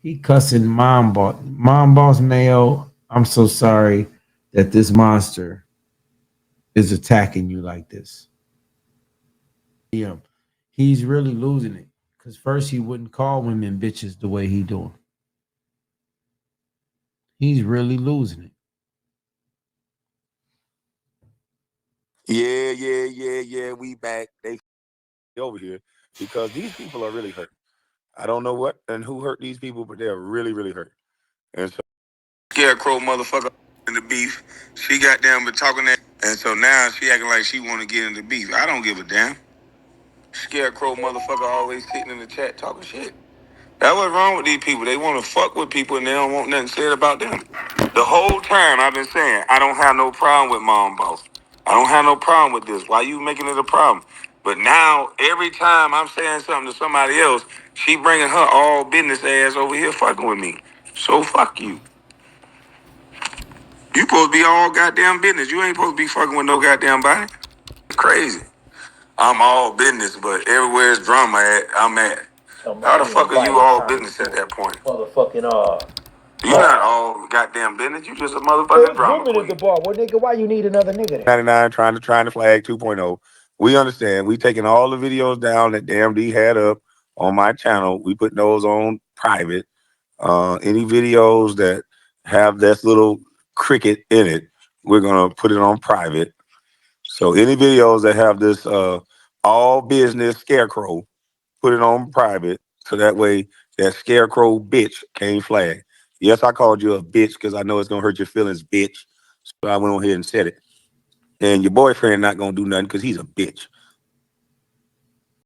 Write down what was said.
He cussing mom boss Mayo. I'm so sorry that this monster is attacking you like this. Yeah, he's really losing it. Cause first he wouldn't call women bitches the way he doing. He's really losing it. Yeah. We back. They over here because these people are really hurt. I don't know what and who hurt these people, but they're really hurt. And so scarecrow motherfucker in the beef. She got down but talking that, and so now she acting like she want to get into beef. I don't give a damn. Scarecrow motherfucker always sitting in the chat talking shit. That's what's wrong with these people. They want to fuck with people and they don't want nothing said about them. The whole time I've been saying, I don't have no problem with Mom Boss. I don't have no problem with this. Why you making it a problem? But now, every time I'm saying something to somebody else, she bringing her all business ass over here fucking with me. So fuck you. You supposed to be all goddamn business. You ain't supposed to be fucking with no goddamn body. It's crazy. I'm all business, but everywhere's drama at, I'm at. How the fuck are you all business at that point? Motherfucking You not all goddamn business. You just a motherfucking drama women queen. at the bar. Well, nigga, why you need another nigga there? 99 trying to flag 2.0. We understand. We taking all the videos down that Damn D had up on my channel. We put those on private. Any videos that have this little cricket in it, we're gonna put it on private. So any videos that have this all business scarecrow, put it on private. So that way that scarecrow bitch can't flag. Yes, I called you a bitch because I know it's gonna hurt your feelings, bitch. So I went on here and said it. And your boyfriend not gonna do nothing because he's a bitch.